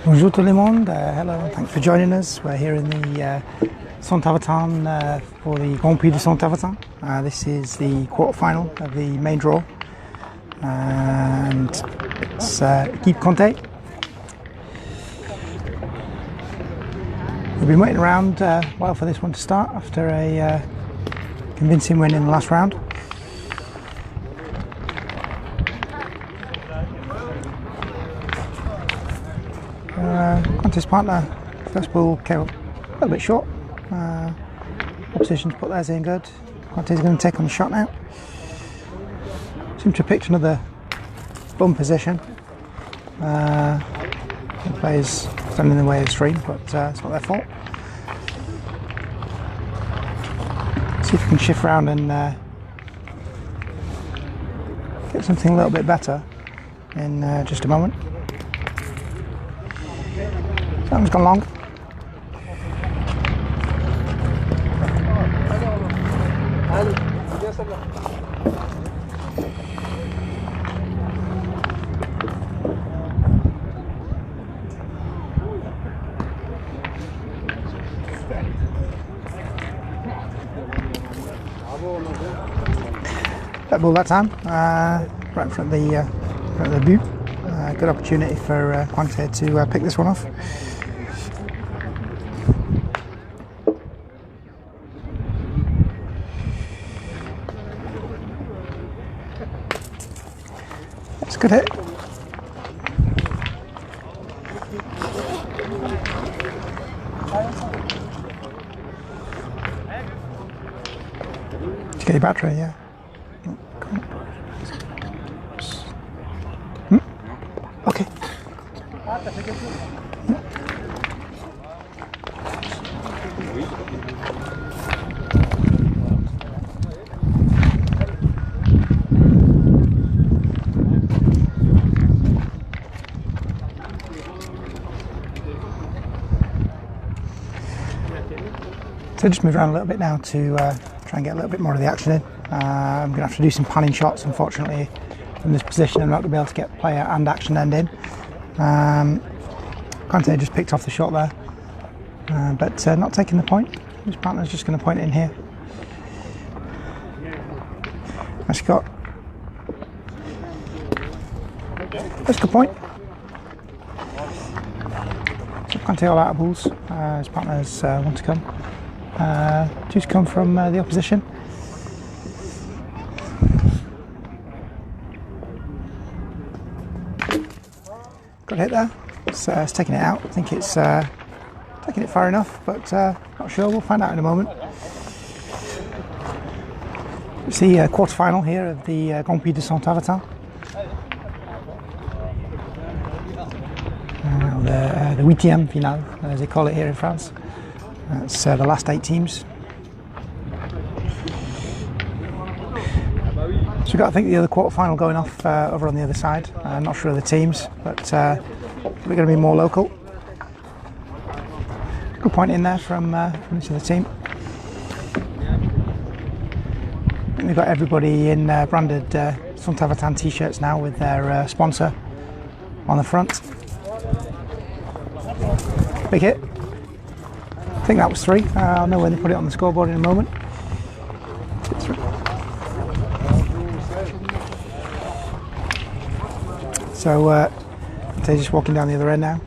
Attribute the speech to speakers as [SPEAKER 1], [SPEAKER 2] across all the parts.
[SPEAKER 1] Bonjour tout le monde, hello, thanks for joining us. We're here in the Saint-Avertin for the Grand Prix de Saint-Avertin. This is the quarter-final of the main draw, and it's Équipe Quintais. We've been waiting around a while for this one to start after a convincing win in the last round. Quintais' partner, first ball came up a little bit short. Opposition's put theirs in good. Quintais is going to take on the shot now. Seem to have picked another bum position. The players standing in the way of the stream, but it's not their fault. See if we can shift around and get something a little bit better in just a moment. That one's gone long. That ball that time, right in front of the boot. Good opportunity for Quintais to pick this one off. It's a good hit. Did you get your battery? Yeah. Okay. So just move around a little bit now to try and get a little bit more of the action in. I'm going to have to do some panning shots, unfortunately. From this position, I'm not going to be able to get player and action end in. Quintais just picked off the shot there, but not taking the point. His partner's just going to point it in here. That's got. That's a good point. So Quintais all out of balls. His partners want to come. Just come from the opposition. Got a hit there. It's taking it out. I think it's taking it far enough, but not sure. We'll find out in a moment. It's the quarter-final here of the Grand Prix de Saint-Avertin. The huitième finale, as they call it here in France. That's the last 8 teams. So we've got, I think, the other quarter-final going off over on the other side. I'm not sure of the teams, but we're going to be more local. Good point in there from each of the team. I think we've got everybody in branded Saint-Avertin t-shirts now with their sponsor on the front. Big hit. I think that was 3. I'll know when they put it on the scoreboard in a moment. So they're just walking down the other end now.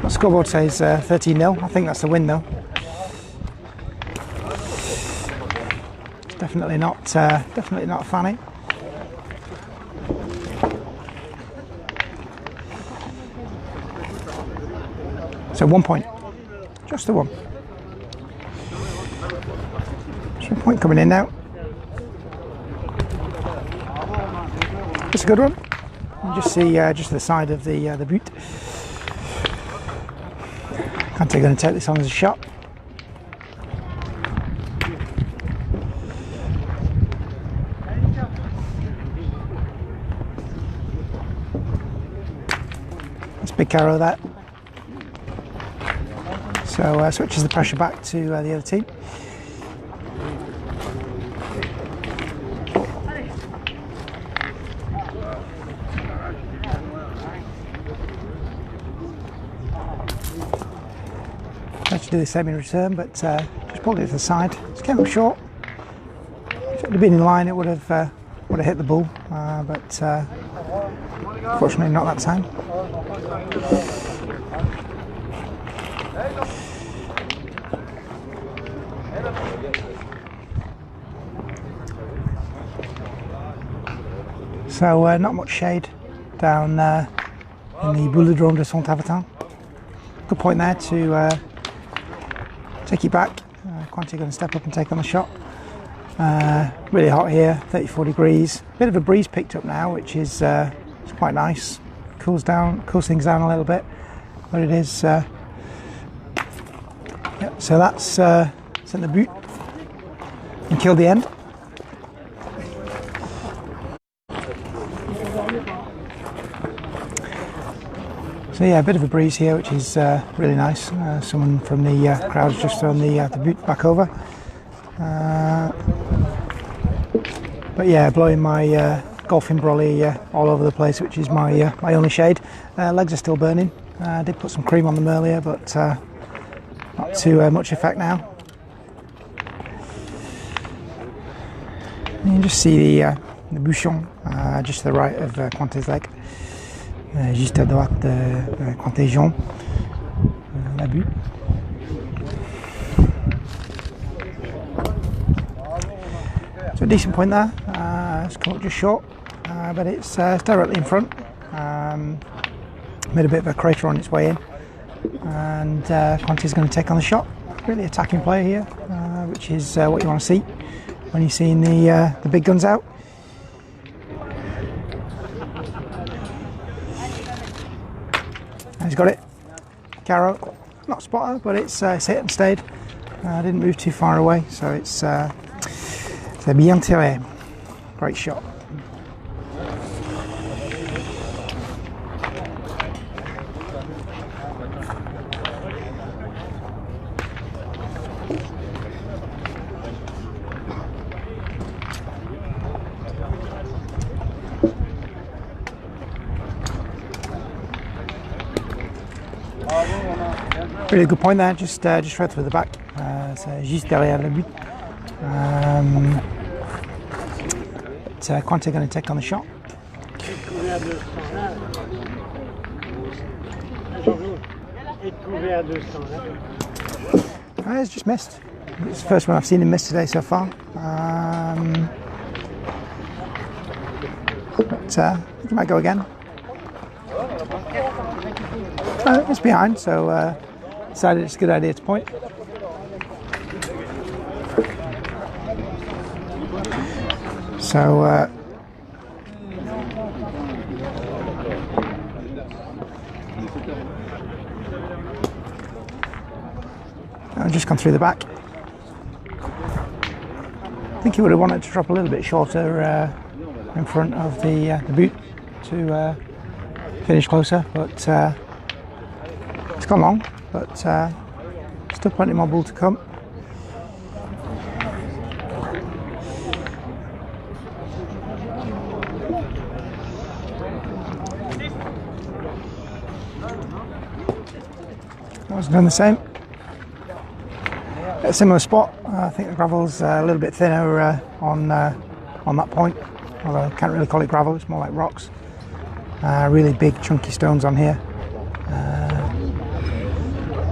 [SPEAKER 1] The scoreboard says 13-0. I think that's the win though. It's definitely not Fanny. So 1 point. Just the one. Just 1 point coming in now. It's a good one. You just see just the side of the boot. Quintais going to take this on as a shot. That's a big arrow that. So switches the pressure back to the other team. Tried to do the same in return, but just pulled it to the side. Just came up short. If it had been in line, it would have hit the ball, but fortunately not that time. So not much shade down in the Oleron de Saint-Avertin. Good point there to take it back. Quintais going to step up and take on the shot. Really hot here, 34 degrees. Bit of a breeze picked up now, which is it's quite nice. Cools things down a little bit, but it is. Yeah, so that's sent the but and killed the end. So yeah, a bit of a breeze here, which is really nice. Someone from the crowd has just thrown the but back over. But yeah, blowing my golfing brolly all over the place, which is my only shade. Legs are still burning. I did put some cream on them earlier, but not too much effect now. You can just see the bouchon just to the right of Quintais' leg. Juste à droite de Quintais la but. So a decent point there. It's come up just short, but it's directly in front. Made a bit of a crater on its way in, and Quintais is going to take on the shot. Really attacking player here, which is what you want to see when you're seeing the big guns out. He's got it. Carrow, not spotter, but it's hit and stayed. Didn't move too far away, so it's bien tiré. Great shot. Really good point there, just right through the back. C'est juste derrière le but. But Quintais going to take on the shot. It's just missed. It's the first one I've seen him miss today so far. But I think he might go again. It's behind, so decided it's a good idea to point. So I've just gone through the back. I think he would have wanted to drop a little bit shorter in front of the boot to finish closer, but it's gone long, but still plenty more ball to come. I was doing the same. At a similar spot, I think the gravel's a little bit thinner on that point, although I can't really call it gravel, it's more like rocks. Really big chunky stones on here.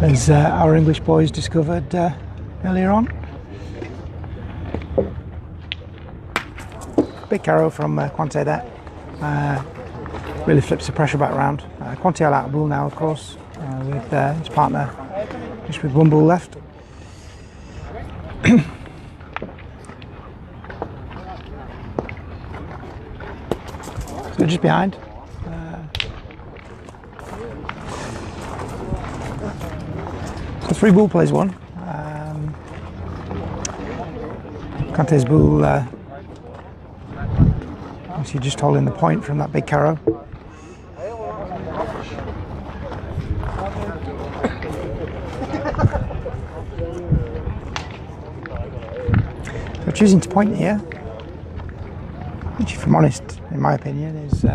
[SPEAKER 1] As our English boys discovered earlier on. Big carrow from Quintais there. Really flips the pressure back round. Quintais out of bull now, of course, with his partner just with one bull left. So just behind. So 3 bull plays 1. Quintais' bull obviously just holding the point from that big carrow. So choosing to point here, which if I'm honest, in my opinion, is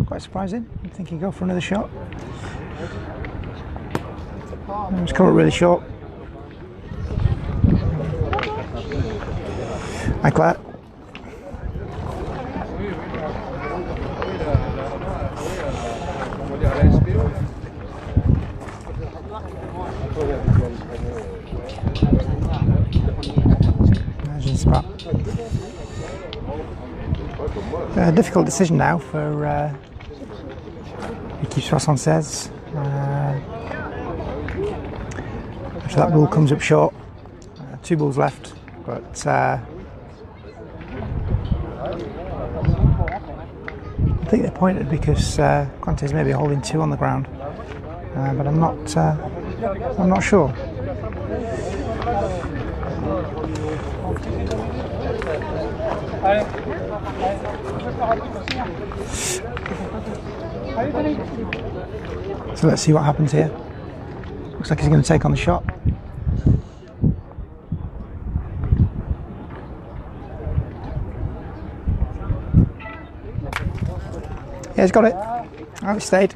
[SPEAKER 1] quite surprising. I think he'd go for another shot. It's come up really short. Hi Claire. Imagine spot. Difficult decision now for Équipe 76. After that bull comes up short, 2 bulls left, but I think they're pointed because Quintais may be holding 2 on the ground, but I'm not sure. So let's see what happens here. Looks like he's going to take on the shot. Yeah, he's got it. Oh, he stayed.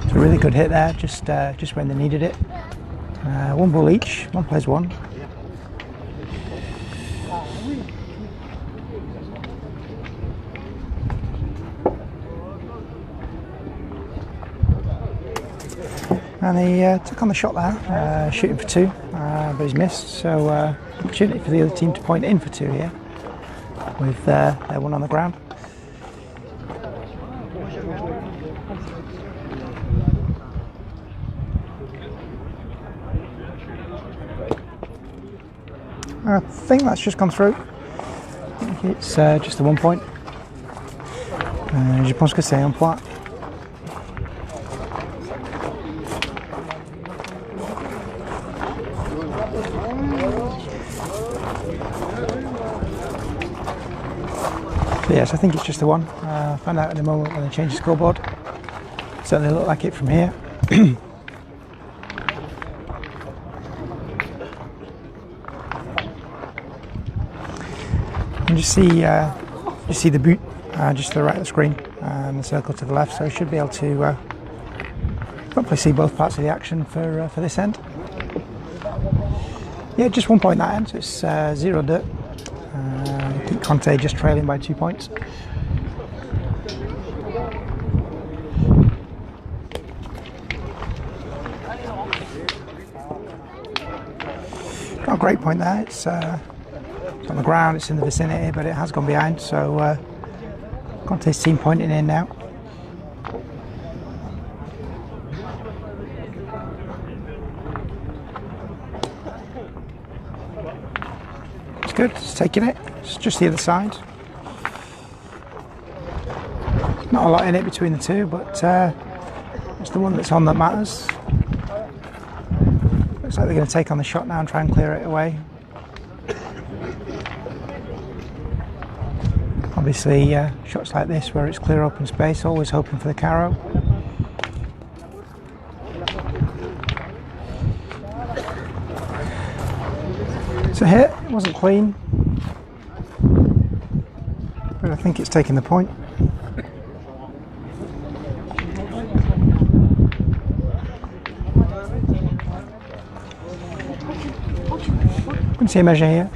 [SPEAKER 1] It's a really good hit there, just when they needed it. 1 bull each, 1 plays 1. And he took on the shot there, shooting for 2, but he's missed. So opportunity for the other team to point in for 2 here, with their 1 on the ground. I think that's just gone through. I think it's just the 1 point. Je pense que c'est un point. Yes, I think it's just the 1. Find out in a moment when I change the scoreboard. Certainly look like it from here. And you see the boot just to the right of the screen and the circle to the left, so you should be able to hopefully see both parts of the action for this end. Yeah, just 1 point that end, so it's 0-2. I think Quintais just trailing by 2 points. Got a great point there. It's on the ground, it's in the vicinity, but it has gone behind, so Quintais team pointing in now. It's good, it's taking it. It's just the other side. Not a lot in it between the 2, but it's the one that's on that matters. Looks like they're going to take on the shot now and try and clear it away. Obviously, shots like this where it's clear open space, always hoping for the carrow. It's a hit, it wasn't clean, but I think it's taking the point. Couldn't see a measure here.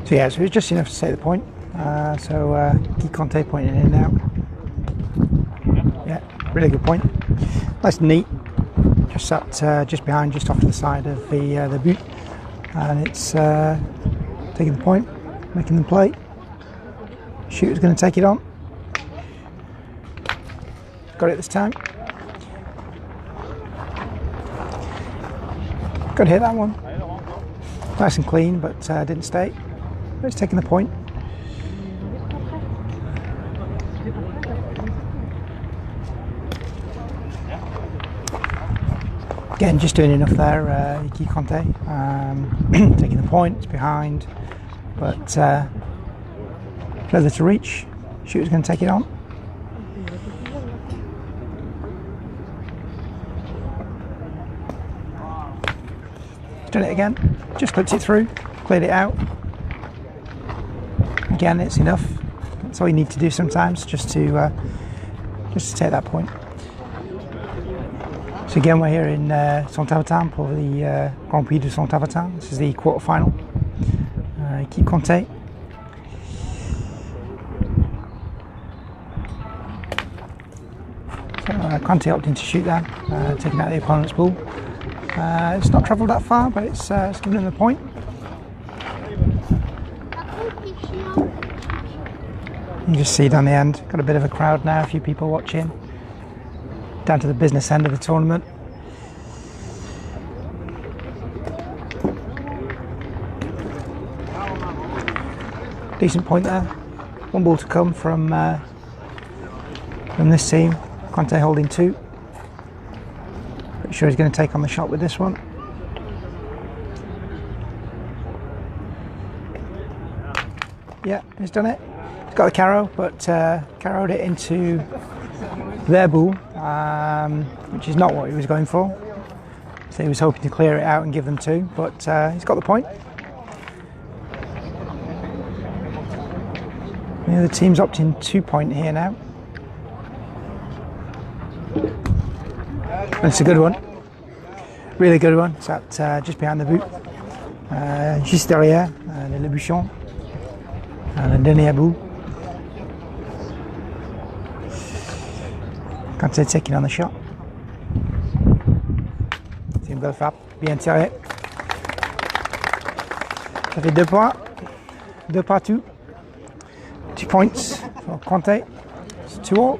[SPEAKER 1] So yeah, so it's just enough to take the point. Quintais pointing in now. Yeah, really good point. Nice and neat. Just sat just behind, just off to the side of the boot, and it's taking the point, making them play. Shooter's going to take it on. Got it this time. Good hit that one. Nice and clean, but didn't stay. But it's taking the point. Again, just doing enough there, Quintais, taking the points behind, but further to reach. Shooter's going to take it on. He's done it again, just clipped it through, cleared it out. Again, it's enough. That's all you need to do sometimes, just to take that point. So again, we're here in Saint-Avertin for the Grand Prix de Saint-Avertin. This is the quarter-final. Keep Quintais. So Quintais opting to shoot there, taking out the opponent's ball. It's not travelled that far, but it's given him the point. You can just see down the end, got a bit of a crowd now, a few people watching. Down to the business end of the tournament. Decent point there. One ball to come from this team. Quintais holding 2. Pretty sure he's going to take on the shot with this one. Yeah, he's done it. He's got the carrow, but carrowed it into their ball, which is not what he was going for. So he was hoping to clear it out and give them 2, but he's got the point. The other team's opting 2 point here now. And it's a good one, really good one. It's at just behind the boot, juste derrière le bouchon, le dernier bout. Quintais taking on the shot. C'est une belle frappe, bien tiré. Ça fait 2 points, 2 partout. 2 points for Quintais. It's 2-all.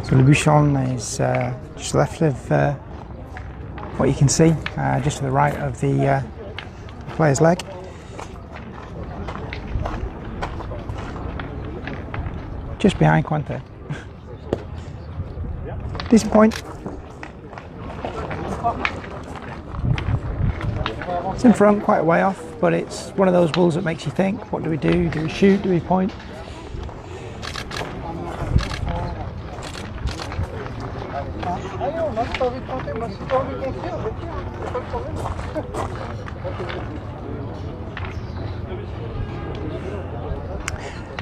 [SPEAKER 1] So the bouchon is just left of what you can see, just to the right of the player's leg. Just behind Quintais. Decent point. It's in front, quite a way off, but it's one of those balls that makes you think, what do we do? Do we shoot? Do we point?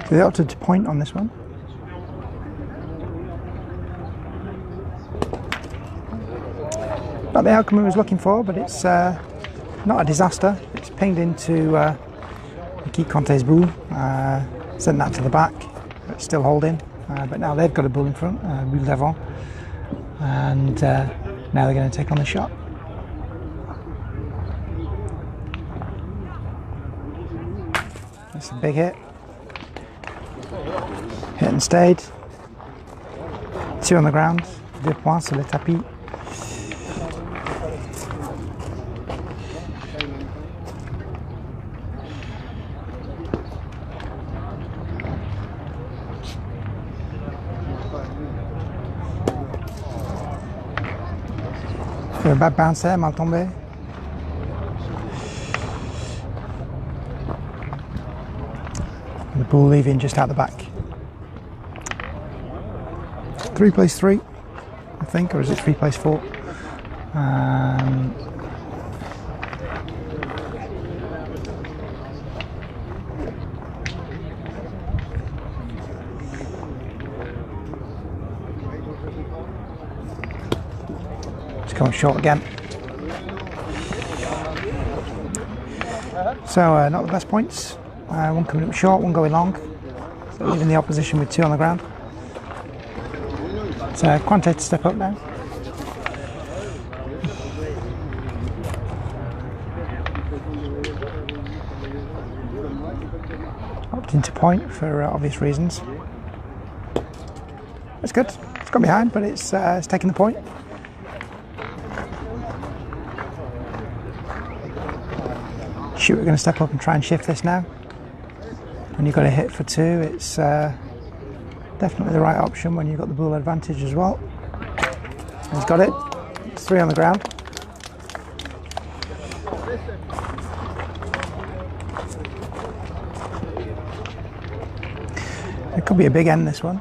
[SPEAKER 1] So they opted to point on this one. Not the outcome he was looking for, but it's not a disaster. It's pinged into Keep Quintais' ball, sent that to the back, but still holding. But now they've got a ball in front, boule d'avant, and now they're going to take on the shot. That's a big hit. Hit and stayed. 2 on the ground. 2 points sur le tapis. A bad bounce there, mal tombé. The ball leaving just out the back. 3 plays 3, I think, or is it 3 plays 4? Going short again. So not the best points. One coming up short, one going long. So leaving the opposition with 2 on the ground. So Quintais to step up now. opting to point for obvious reasons. It's good. It's gone behind, but it's taking the point. Shoot, we're going to step up and try and shift this now. When you've got a hit for 2, it's definitely the right option when you've got the bull advantage as well. He's got it. It's 3 on the ground. It could be a big end, this one.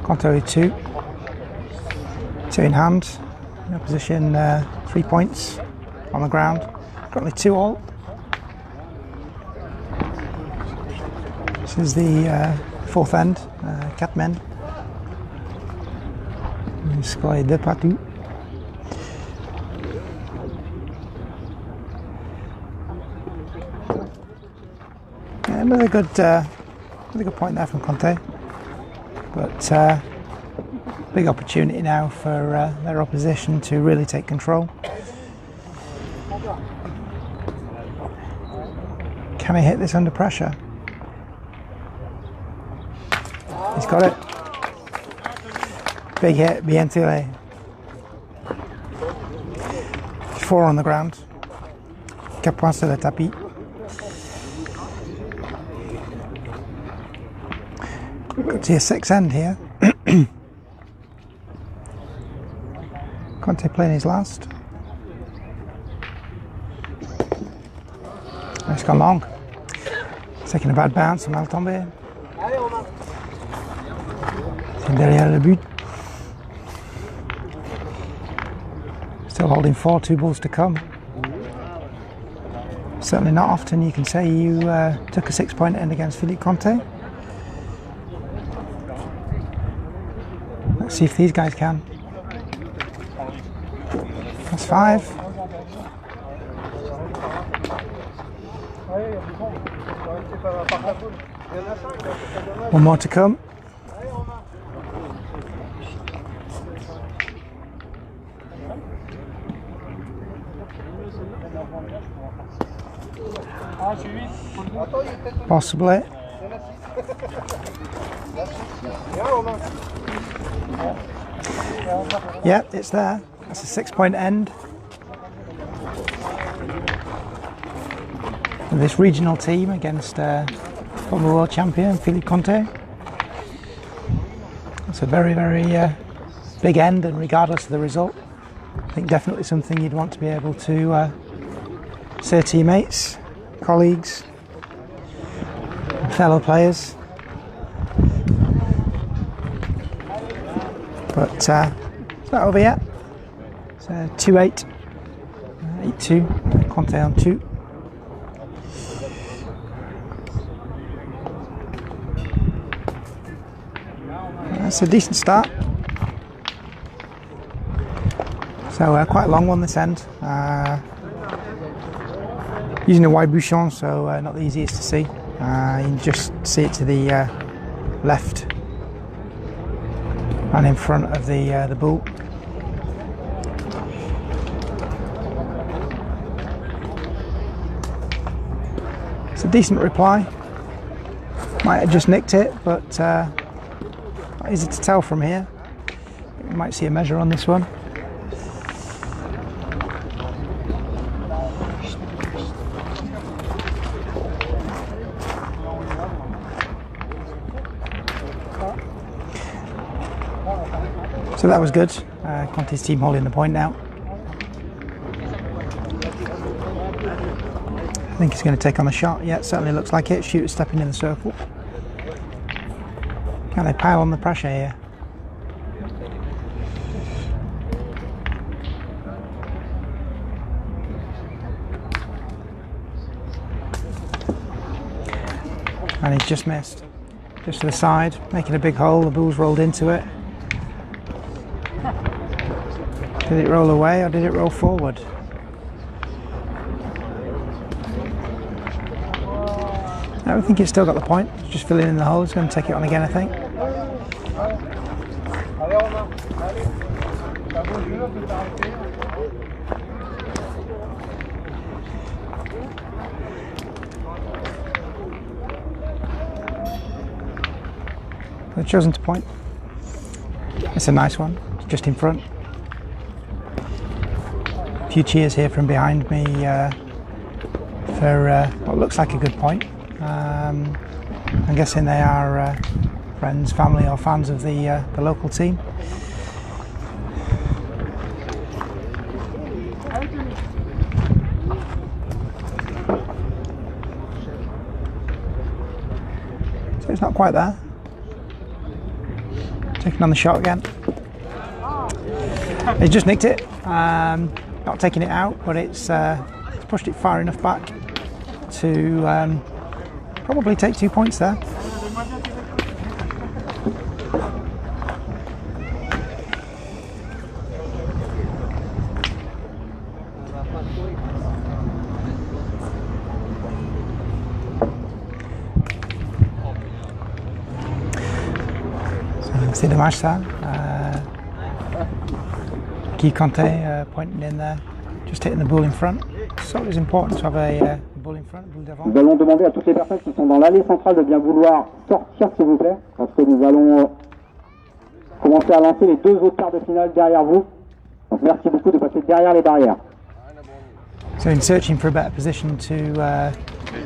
[SPEAKER 1] Quintais 2. 2 in hand. In position 3 points on the ground. Currently 2 all. This is the 4th end. 4 men. Le score est 2 partout. Another good point there from Quintais, but big opportunity now for their opposition to really take control. Can he hit this under pressure? He's got it. Big hit, bien tiré. 4 on the ground. 4 points sur le tapis. Got to your 6th end here. Quintais playing his last. It's gone long. Taking a bad bounce, mal tombé. C'est derrière le but. Still holding 4, 2 balls to come. Certainly not often you can say you took a 6-point end against Philippe Quintais. Let's see if these guys can. That's 5. One more to come. Possibly. Yeah, it's there. That's a 6-point end. And this regional team against former world champion Philippe Quintais. It's a very, very big end, and regardless of the result, I think definitely something you'd want to be able to say to teammates, colleagues, fellow players. But it's not over yet. It's 2-8, 8-2, Quintais on 2. That's a decent start. So quite a long one this end. Using a wide bouchon, so not the easiest to see. You can just see it to the left and in front of the bull. It's a decent reply. Might have just nicked it, but not easy to tell from here. You might see a measure on this one. So that was good. Quintais' team holding the point now. I think he's going to take on the shot. Yeah, it certainly looks like it. Shooter stepping in the circle. Can they pile on the pressure here? And he's just missed. Just to the side, making a big hole. The bull's rolled into it. Did it roll away or did it roll forward? I don't think it's still got the point. It's just filling in the hole. It's going to take it on again, I think. they've chosen to point. It's a nice one, just in front. A few cheers here from behind me for what looks like a good point. I'm guessing they are friends, family or fans of the local team. So it's not quite there. Taking on the shot again. He's just nicked it. Not taking it out, but it's pushed it far enough back to probably take 2 points there. C'est dommage ça. Quintais pointing in there, just hitting the bull in front. So it's important to have a bull in front, bull devant.
[SPEAKER 2] Nous allons demander à toutes les personnes qui sont dans l'allée centrale de bien vouloir sortir s'il vous plaît, parce que nous allons commencer à lancer les 2 autres quarts de finale derrière vous. Donc merci beaucoup de passer derrière les barrières.
[SPEAKER 1] So in searching for a better position to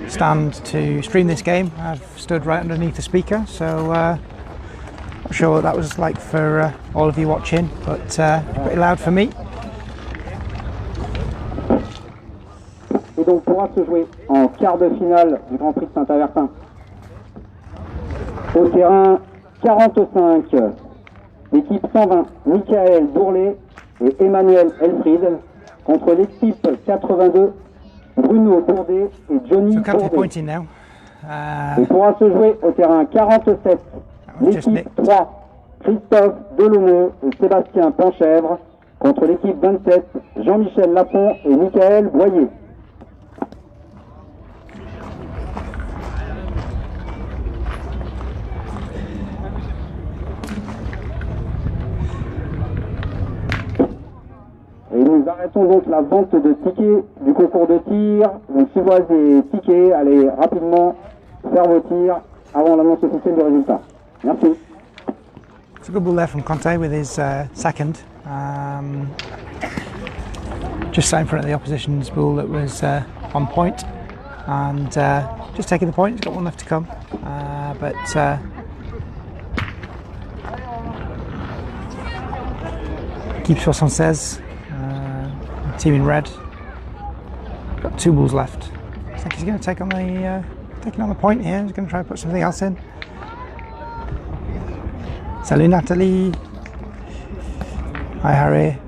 [SPEAKER 1] stand to stream this game, I've stood right underneath the speaker, so not sure what that was like for all of you watching, but pretty loud for me.
[SPEAKER 2] Et donc pourra se jouer en quart de finale du Grand Prix de Saint-Avertin. Au terrain 45, l'équipe 120, Michael Bourlet et Emmanuel Elfried, contre l'équipe 82, Bruno Bourdet et Johnny Bourdet.
[SPEAKER 1] Now.
[SPEAKER 2] Il pourra se jouer au terrain 47, l'équipe 3, Christophe Delomo et Sébastien Panchèvre, contre l'équipe 27, Jean-Michel Lapon et Michael Boyer. Et nous arrêtons donc la vente de tickets du concours de tir. Donc si vous avez des tickets, allez rapidement faire vos tirs avant l'annonce officielle du résultat. Merci.
[SPEAKER 1] It's a good ball there from Quintais with his second. Just sat in front of the opposition's ball that was on point, and just taking the point. He's got one left to come, but keeps 76. Team in red. Got 2 balls left. I think he's going to take on the taking on the point here. He's going to try and put something else in. Salut Nathalie. Hi Harry.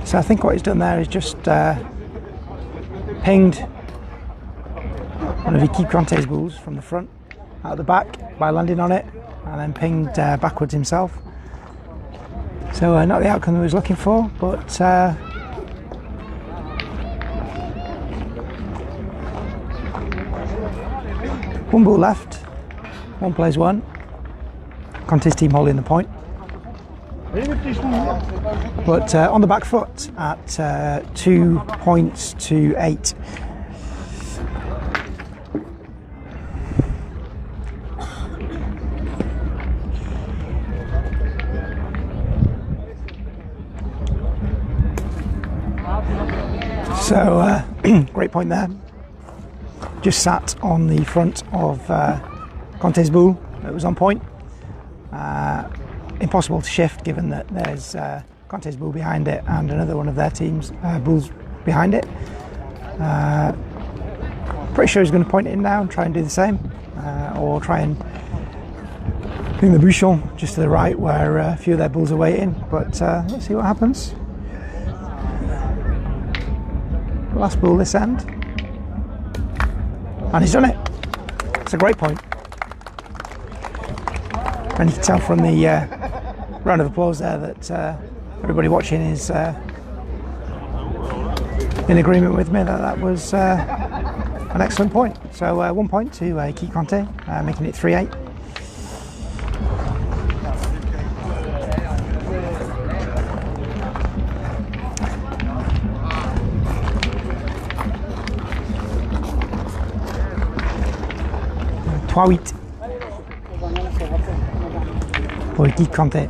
[SPEAKER 1] So I think what he's done there is just pinged one of Quintais' balls from the front out the back by landing on it, and then pinged backwards himself. So not the outcome he was looking for, but one ball left, 1 plays 1. Quintais' team holding the point, but on the back foot at 2 points to 8. So great point there. Just sat on the front of Quintais' ball that was on point. Impossible to shift given that there's Quintais' ball behind it and another one of their team's balls behind it. Pretty sure he's going to point it in now and try and do the same, or try and ping the bouchon just to the right where a few of their balls are waiting, but let's see what happens. Last ball this end, and he's done it. It's a great point, and you can tell from the round of applause there that everybody watching is in agreement with me that that was an excellent point. So 1 point to Quintais, making it 3-8. 3-8 pour l'équipe Quintais.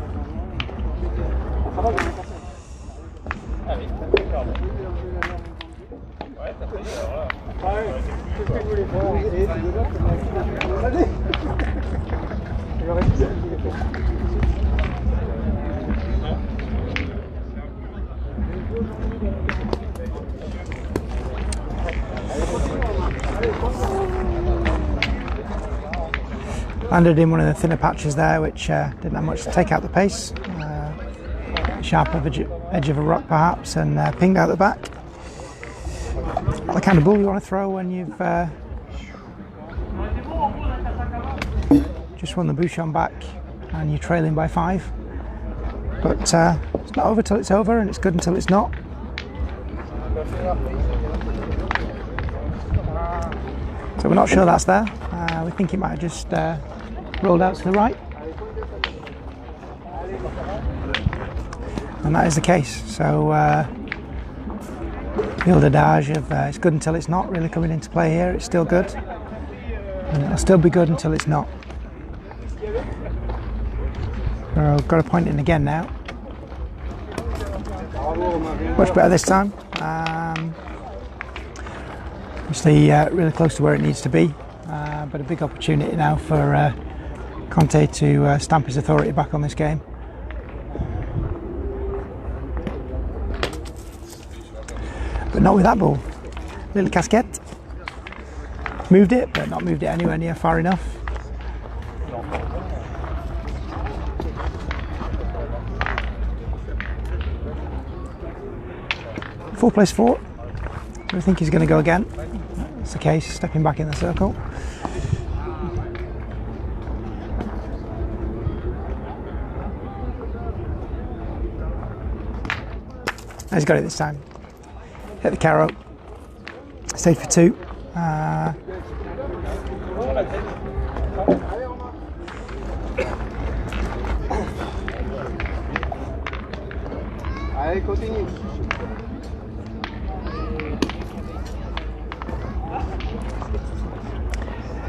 [SPEAKER 1] Landed in one of the thinner patches there, which didn't have much to take out the pace. Sharp edge of a rock perhaps, and pinged out the back. Not the kind of ball you want to throw when you've just won the Bouchon back and you're trailing by 5. But it's not over till it's over, and it's good until it's not. So we're not sure that's there. We think it might have just rolled out to the right, and that is the case. So the old adage of it's good until it's not really coming into play here. It's still good, and it'll still be good until it's not. We've got a point in again now. Much better this time. Obviously really close to where it needs to be, but a big opportunity now for Quintais to stamp his authority back on this game. But not with that ball. Little casquette. Moved it, but not moved it anywhere near far enough. Four plays 4. Do we think he's going to go again? That's the case, stepping back in the circle. He's got it this time. Hit the carrow. Stayed for 2.
[SPEAKER 3] Allez, continue.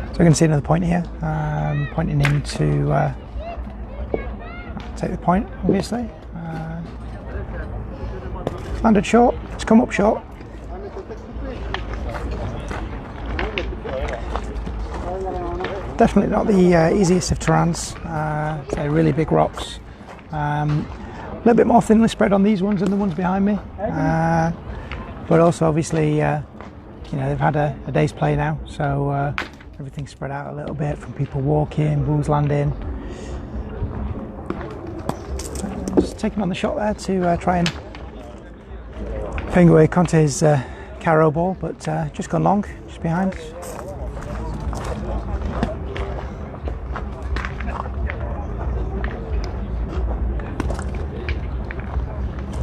[SPEAKER 1] So we're going to see another point here. Pointing in to take the point, obviously. Landed short, it's come up short. Definitely not the easiest of terrains. They're really big rocks. A little bit more thinly spread on these ones than the ones behind me. But also obviously, you know, they've had a day's play now, so everything's spread out a little bit from people walking, bulls landing. Just taking on the shot there to try and ping away Quintais' carrow ball, but just gone long, just behind.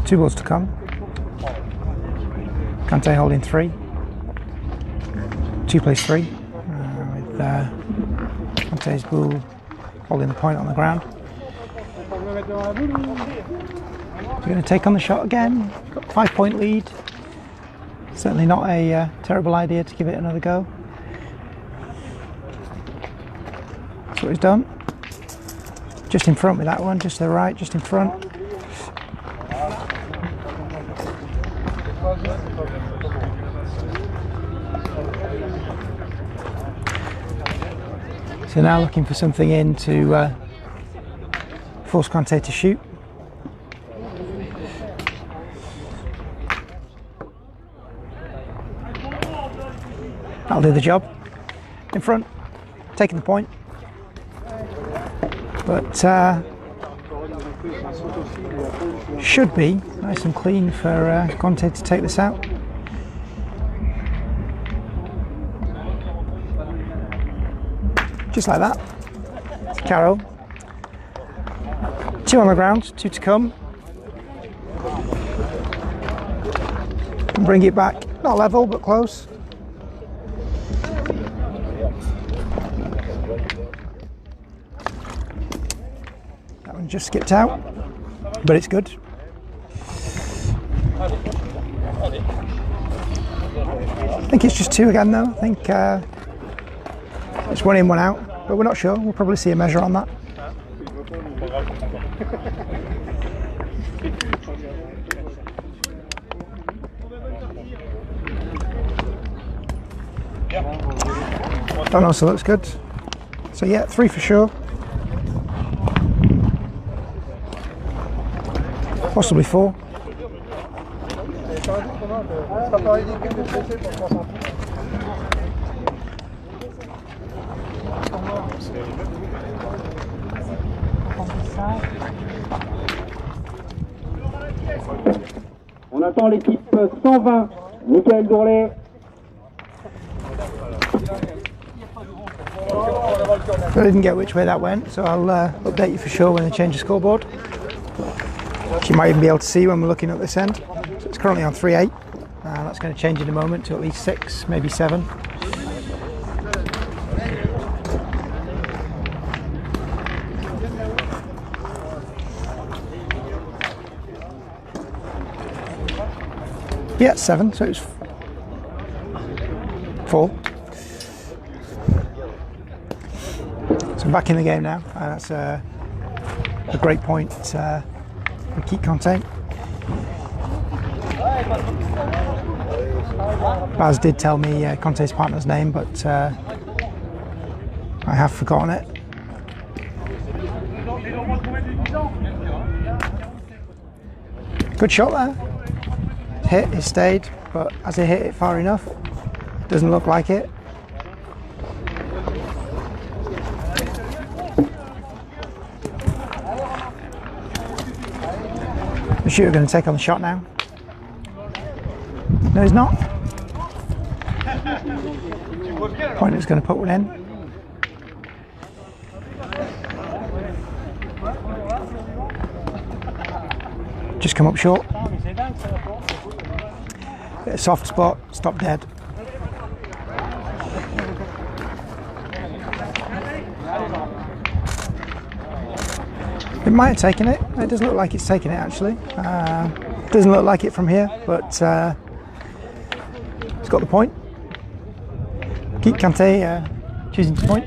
[SPEAKER 1] Two balls to come. Quintais holding 3. 2 plays 3. With Quintais' ball holding the point on the ground. We're going to take on the shot again. Got 5-point lead. Certainly not a terrible idea to give it another go. That's what he's done. Just in front with that one, just to the right, just in front. So now looking for something in to force Quintais to shoot. That'll do the job. In front, taking the point. But should be nice and clean for Quintais to take this out. Just like that. Carrow. 2 on the ground, 2 to come. And bring it back, not level but close. That one just skipped out, but it's good. I think it's just 2 again though. I think It's one in, one out, but we're not sure. We'll probably see a measure on that. That also looks good. So yeah, 3 for sure. Possibly 4.
[SPEAKER 2] On attend l'équipe 120, Michael Dourlet.
[SPEAKER 1] I didn't get which way that went, so I'll update you for sure when they change the scoreboard. You might even be able to see when we're looking at this end. So it's currently on 3-8. That's going to change in a moment to at least 6, maybe 7. Yeah, 7, so it's 4. So I'm back in the game now. That's a great point for Quintais. Baz did tell me Quintais' partner's name, but I have forgotten it. Good shot there. Hit, it stayed, but has it hit it far enough? Doesn't look like it. The shooter going to take on the shot now. No, he's not. Pointer's going to put one in. Just come up short. Bit of soft spot, stop dead. It might have taken it. It doesn't look like it's taken it actually. Doesn't look like it from here, but it's got the point. Quintais choosing to point.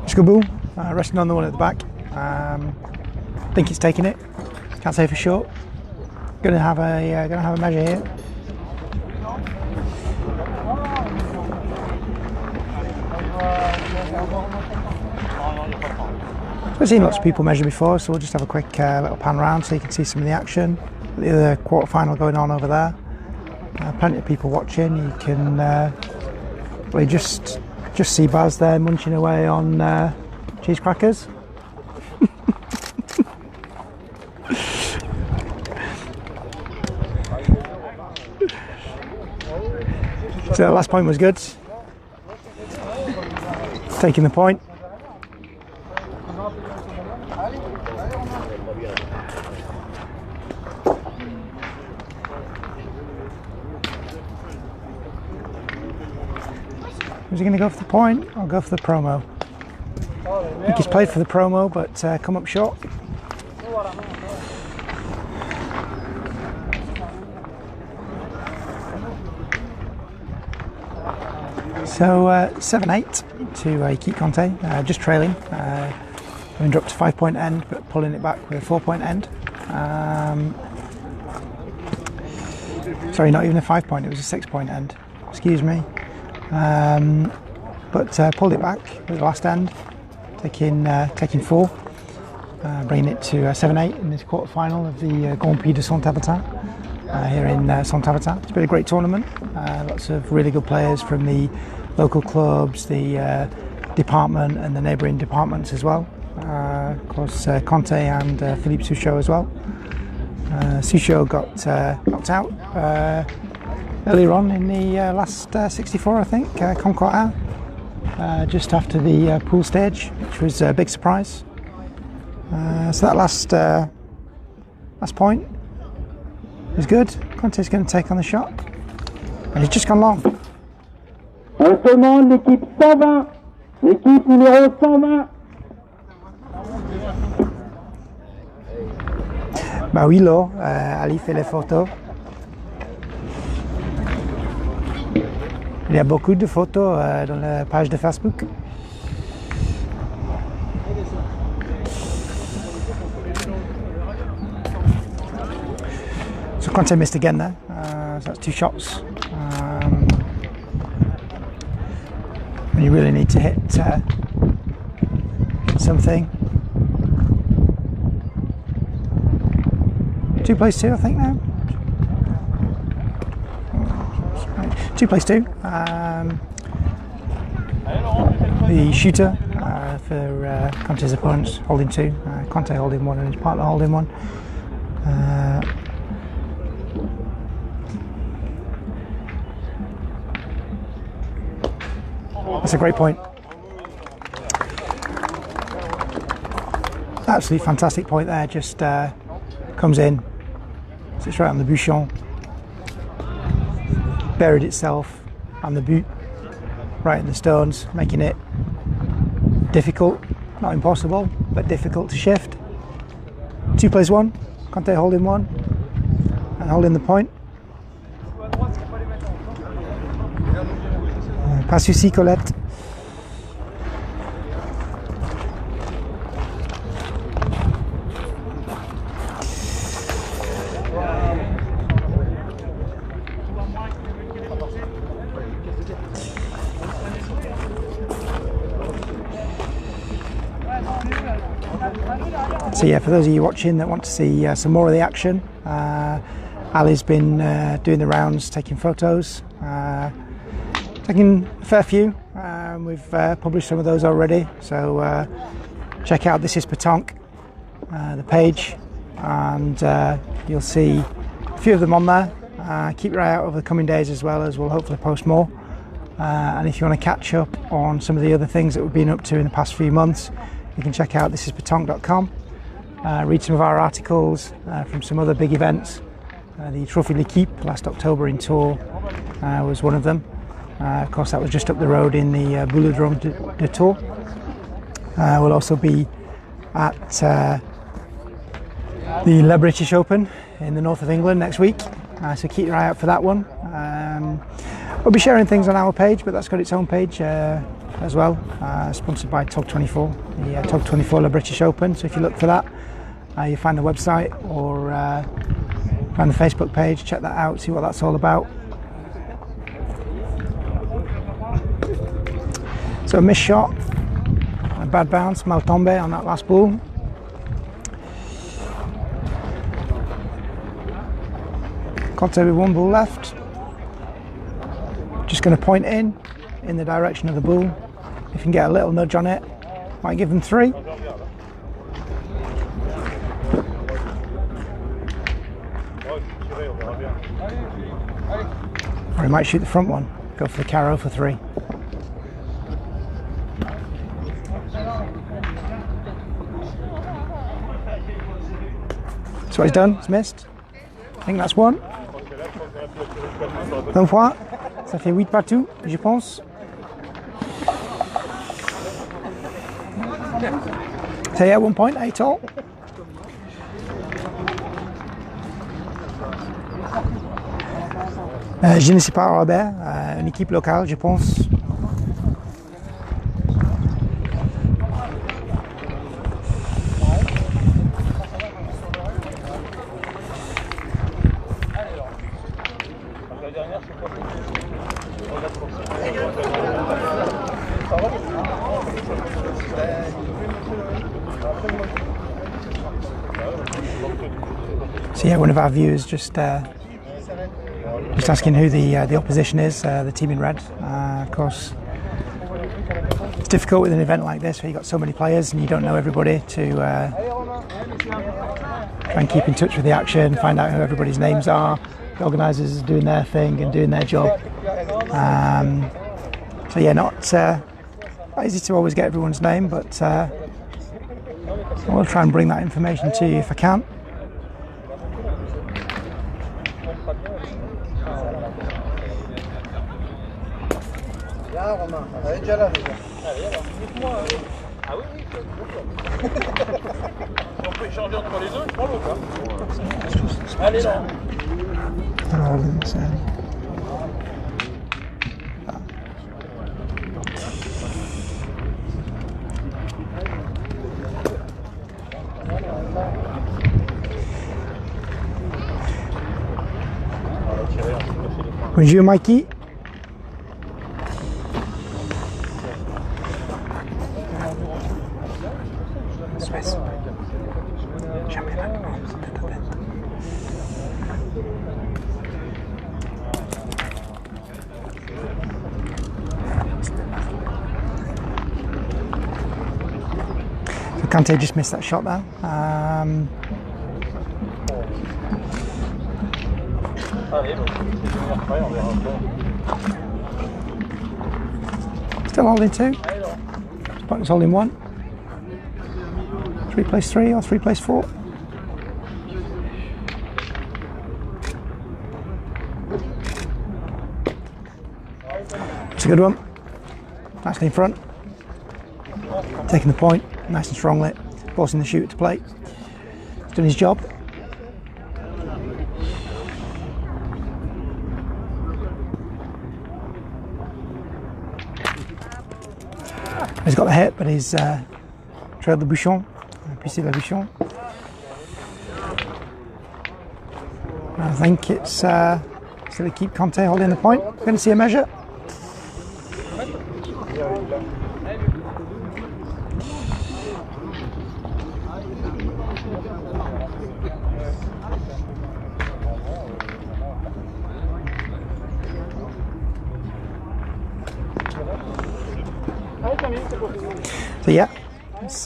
[SPEAKER 1] It's a good ball, resting on the one at the back. Think it's taking it. Can't say for sure. Gonna have a measure here. I've seen lots of people measure before, so we'll just have a quick little pan round so you can see some of the action. The other quarter final going on over there. Plenty of people watching. You can well, just see Baz there munching away on cheese crackers. So the last point was good. Taking the point. Was he going to go for the point or go for the promo? I think he's played for the promo, but come up short. So 7-8 to Quintais, just trailing. Having dropped to 5-point end, but pulling it back with a 4-point end. Sorry, not even a 5-point, it was a 6-point end. Excuse me. But pulled it back with the last end, taking 4, bringing it to 7-8 in this quarter final of the Grand Prix de Saint-Avertin here in Saint-Avertin. It's been a great tournament. Lots of really good players from the local clubs, the department and the neighbouring departments as well. Of course, Quintais and Philippe as well. Sucho got knocked out earlier on in the last 64, I think, Concours, just after the pool stage, which was a big surprise. So that last point was good. Quintais is going to take on the shot, and he's just gone long.
[SPEAKER 2] On demande l'équipe 120, l'équipe numéro 120.
[SPEAKER 1] Bah oui, Laurent, Ali fait les photos. Il y a beaucoup de photos dans la page de Facebook. So Quintais missed again there, so that's 2 shots. When you really need to hit something. 2 plays 2, I think now. 2 plays 2. The shooter for Quintais' opponents holding 2. Quintais holding 1 and his partner holding 1. That's a great point. Absolutely fantastic point there. Just comes in, sits right on the bouchon, buried itself on the boot, right in the stones, making it difficult, not impossible, but difficult to shift. 2 plays 1, Quintais holding 1 and holding the point. Pas souci, Colette. So yeah, for those of you watching that want to see some more of the action, Ali's been doing the rounds, taking photos, taking a fair few. We've published some of those already, so check out This Is Petanque, the page, and you'll see a few of them on there. Keep your eye out over the coming days as well, as we'll hopefully post more. And if you want to catch up on some of the other things that we've been up to in the past few months, you can check out thisispetanque.com. Read some of our articles from some other big events. The Trophy L'Equipe last October in Tours was one of them. Of course, that was just up the road in the Boulodrome de Tours. We'll also be at the Le British Open in the north of England next week, so keep your eye out for that one. We'll be sharing things on our page, but that's got its own page as well, sponsored by Tog24, the Tog24 Le British Open. So if you look for that, you find the website or find the Facebook page, check that out, see what that's all about. So a missed shot, a bad bounce, mal tombé on that last ball. Quintais with 1 ball left. Just going to point in the direction of the ball. If you can get a little nudge on it, might give them 3. Or he might shoot the front one, go for the carrow for 3. So what he's done, he's missed. I think that's 1. 1 point, ça fait 8 partout, je pense. So yeah, 1 point, 8 all. Je ne sais pas, Robert, une équipe locale, je pense. So yeah, one of our viewers just asking who the opposition is, the team in red. Of course, it's difficult with an event like this where you've got so many players and you don't know everybody, to try and keep in touch with the action, find out who everybody's names are. The organisers are doing their thing and doing their job. So yeah, not easy to always get everyone's name, but I'll try and bring that information to you if I can.
[SPEAKER 3] Ah oui, oui, on peut échanger entre les deux, je prends l'autre. Hein. Allez, là.
[SPEAKER 1] Alors, this end. Bonjour Mikey. Swiss. Championnat. So Quintais just missed that shot there. Still holding two. Spot's holding one. 3 plays 3 or 3 plays 4. It's a good one. Nicely in front. Taking the point, nice and strongly. Forcing the shooter to play. He's done his job. He's got the hit, but he's trailed the bouchon. Puissé le bouchon. I think it's still to keep Quintais holding the point. We're going to see a measure. So yeah, it's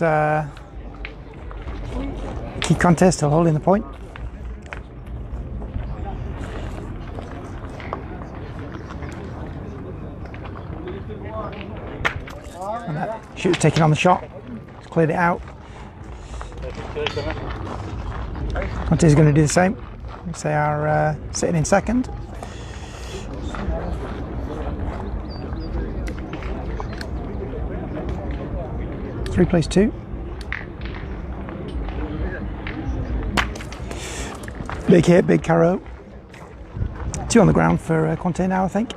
[SPEAKER 1] keep Quintais still holding the point. And that shooter's taking on the shot. He's cleared it out. Quintais is going to do the same. They are sitting in second. Three plays 2. Big hit, big carro. 2 on the ground for Quintais now, I think.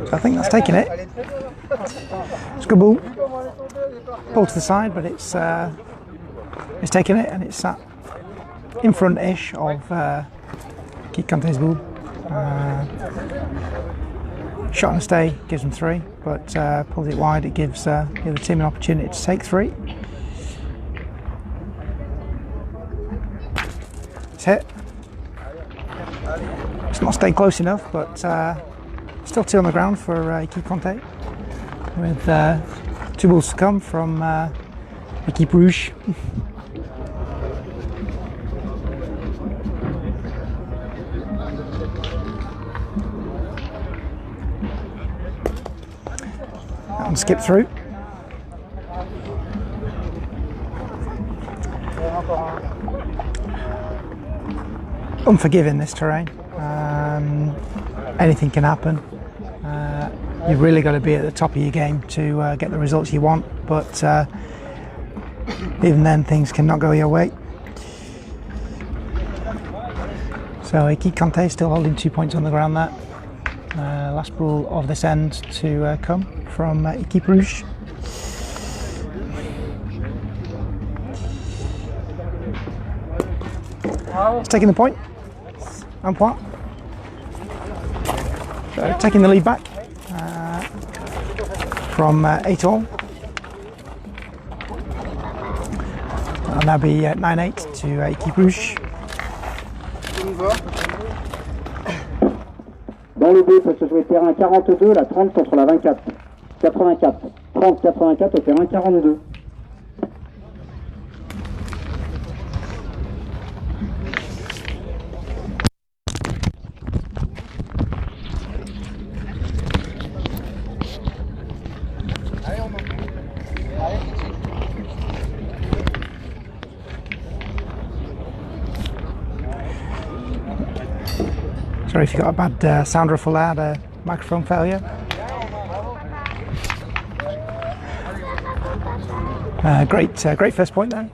[SPEAKER 1] So I think that's taking it. It's a good ball. Ball to the side, but it's taking it, and it's sat in front-ish of Keith Quintais' ball. Shot and a stay gives them 3, but pulls it wide, it gives the other team an opportunity to take 3. It's hit. It's not staying close enough, but still 2 on the ground for Keith Quintais, with 2 balls to come from Équipe Rouge. That one skipped through. Unforgiving, this terrain. Anything can happen. You've really got to be at the top of your game to get the results you want, but even then things cannot go your way. So Équipe Quintais still holding 2 points on the ground there. Last ball of this end to come from Équipe Rouge. It's taking the point. Un point. So taking the lead back from 8-all. That'll now be 9-8 to Équipe Rouge.
[SPEAKER 2] Dans le B peut se jouer terrain 42, la 30 contre la 24. 84. 30-84 au terrain 42.
[SPEAKER 1] Sorry if you got a bad sound ruffle there, the microphone failure. Great first point there.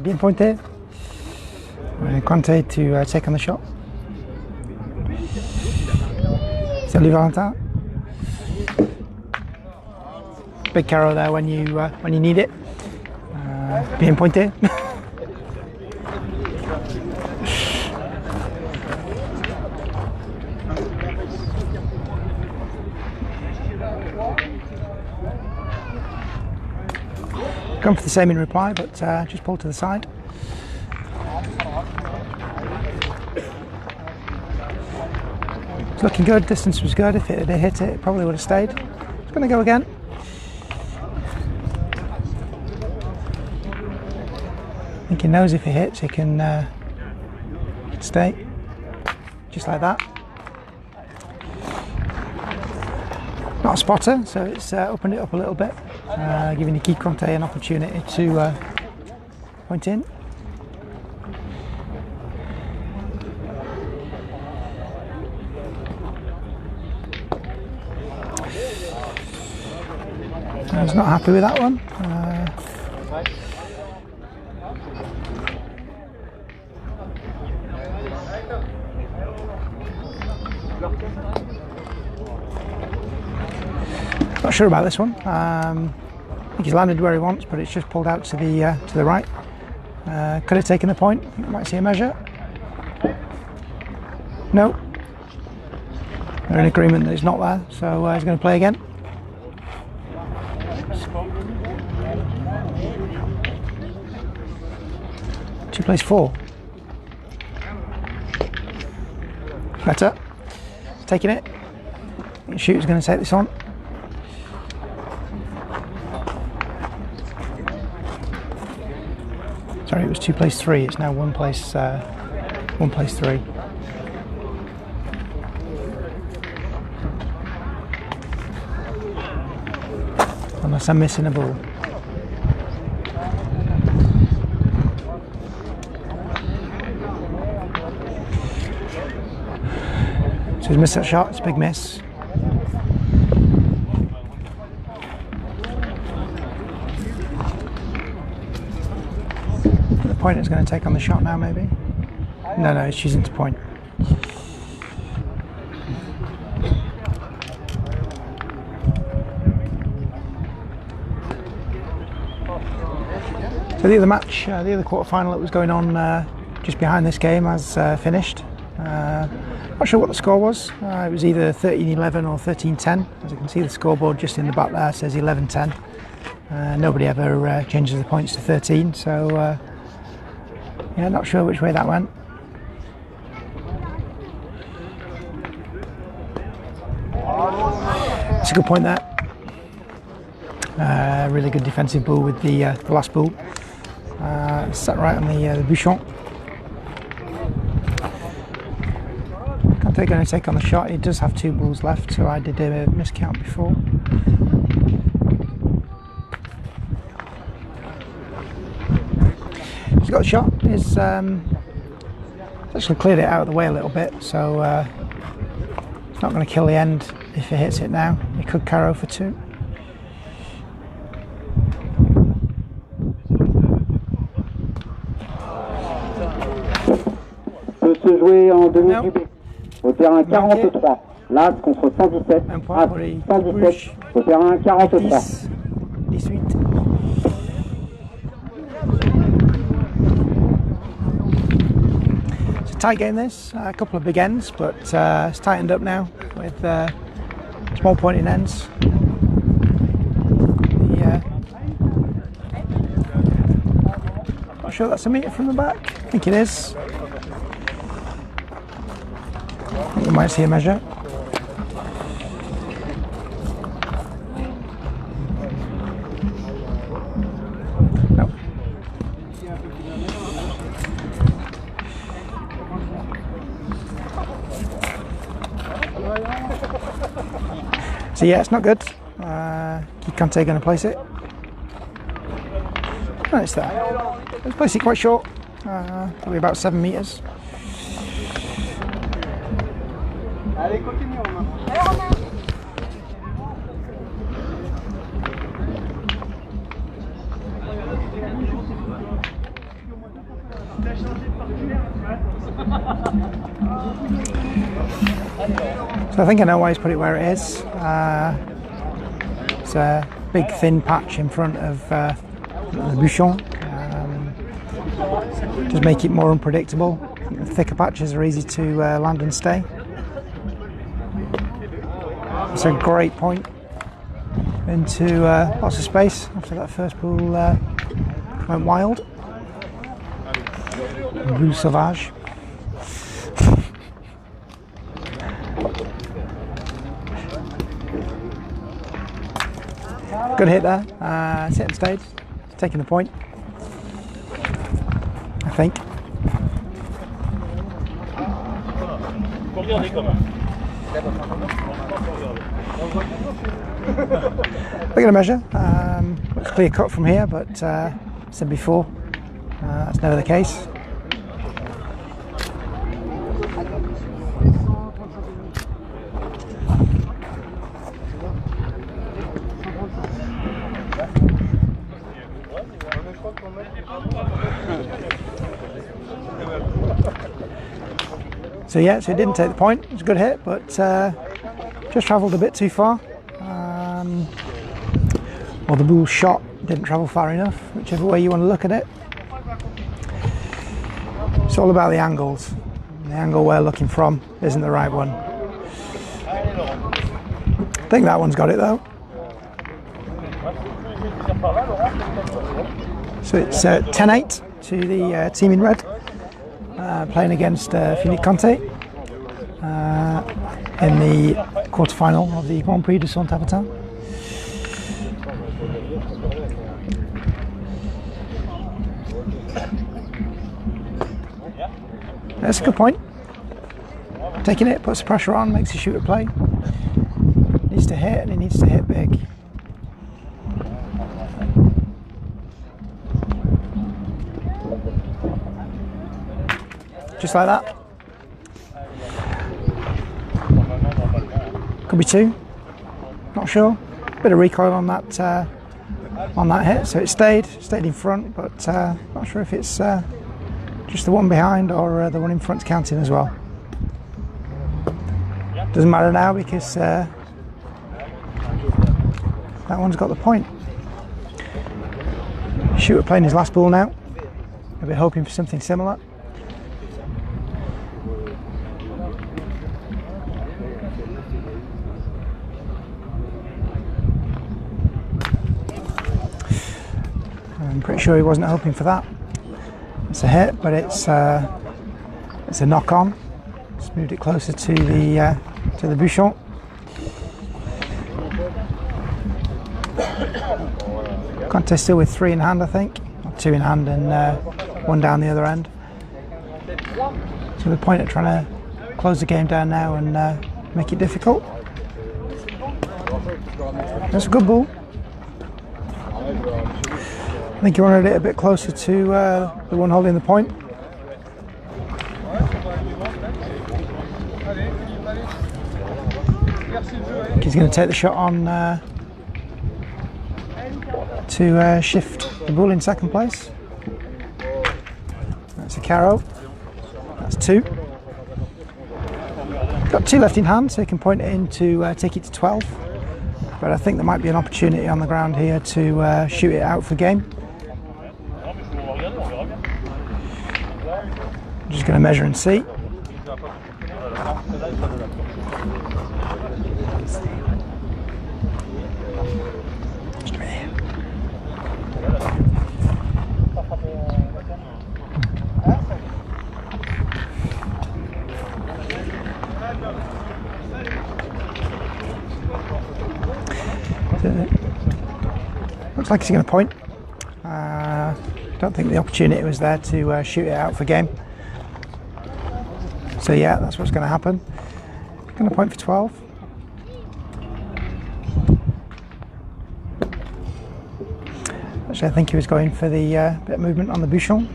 [SPEAKER 1] Bien pointé. Quintais to take on the shot. Salut Valentin. Big carrow there when you need it. Bien pointé. Gone for the same in reply, but just pulled to the side. It's looking good, distance was good. If it had hit it, it probably would have stayed. It's going to go again. I think he knows if it hits, it can stay. Just like that. Not a spotter, so it's opened it up a little bit, giving Quintais an opportunity to point in. He's not happy with that one. Not sure about this one. I think he's landed where he wants, but it's just pulled out to the right. Could have taken the point. Might see a measure. No. They're in agreement that it's not there, so he's going to play again. She plays 4. Better. Taking it. The shooter's going to take this on. Sorry, it was 2 plays 3. It's now 1 plays 3. Unless I'm missing a ball. So he's missed that shot. It's a big miss. The pointer's going to take on the shot now, maybe. No, it's choosing to point. So the other match, the other quarter-final that was going on just behind this game has finished. Not sure what the score was. It was either 13-11 or 13-10. As you can see, the scoreboard just in the back there says 11-10. Nobody ever changes the points to 13, so yeah, not sure which way that went. It's a good point there. Really good defensive ball with the last ball. Sat right on the bouchon. Quintais going to take on the shot. He does have 2 balls left, so I did a miscount before. He's got a shot. He's actually cleared it out of the way a little bit, so it's not going to kill the end if he hits it now. He could carrow for 2.
[SPEAKER 2] Peut se jouer en demi-dubé au terrain 43. L'As contre 117. As 117 au terrain 43.
[SPEAKER 1] 18. It's a tight game this. A couple of big ends, but it's tightened up now with small pointing ends. Not sure that's a metre from the back. I think it is. You might see a measure. No. So yeah, it's not good. Quintais going to place it. No, it's there. Let's place it quite short, probably about 7 metres.
[SPEAKER 3] Allez, continue, Romain.
[SPEAKER 4] Allez, Romain.
[SPEAKER 1] So I think I know why he's put it where it is. It's a big thin patch in front of the bouchon. Just make it more unpredictable. The thicker patches are easy to land and stay. It's a great point into lots of space after that first pool went wild. Blue Sauvage. Good hit there. It's hitting stage. It's taking the point, I think. We're going to measure. Looks clear cut from here, but said before, that's never the case. So yeah, so it didn't take the point. It was a good hit, but just travelled a bit too far. Or the bull shot didn't travel far enough, whichever way you want to look at it. It's all about the angles. The angle we're looking from isn't the right one. I think that one's got it though. So it's 10-8 to the team in red, playing against Philippe Quintais in the quarter-final of the Grand Prix de Saint-Avertin. That's a good point. Taking it, puts the pressure on, makes the shooter play. Needs to hit, and he needs to hit big. Just like that. Could be two. Not sure. Bit of recoil on that hit, so it stayed in front, but not sure if it's just the one behind or the one in front's counting as well. Doesn't matter now because that one's got the point. Shooter playing his last ball now. I'll be hoping for something similar. I'm pretty sure he wasn't hoping for that. It's a hit, but it's a knock on. Just moved it closer to the bouchon. Quintais still with 3 in hand, I think, or 2 in hand and 1 down the other end. So the point at trying to close the game down now and make it difficult. That's a good ball. I think you wanted it a bit closer to the one holding the point. He's going to take the shot on to shift the ball in second place. That's a carrow. That's 2. Got 2 left in hand, so he can point it in to take it to 12. But I think there might be an opportunity on the ground here to shoot it out for game. I'm just going to measure and see. Looks like he's going to point. Don't think the opportunity was there to shoot it out for game. So yeah, that's what's going to happen. Going to point for 12. Actually, I think he was going for the bit of movement on the bouchon.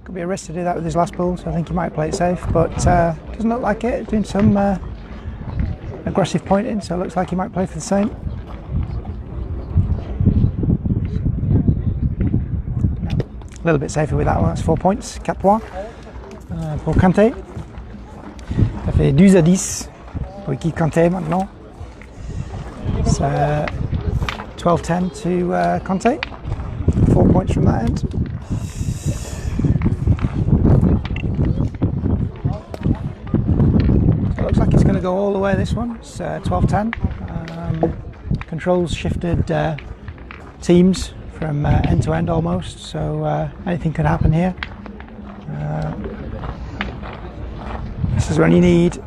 [SPEAKER 1] Could be risk to do that with his last bull, so I think he might play it safe, but doesn't look like it. Doing some aggressive pointing, so it looks like he might play for the same. A little bit safer with that one, that's 4 points, 4 points pour Quintais. Ça fait 12 à 10 pour l'équipe Quintais maintenant. So 12-10 to Quintais, 4 points from that end. So it looks like it's going to go all the way this one, it's 12-10. Controls shifted teams from end to end almost, so anything could happen here. This is when you need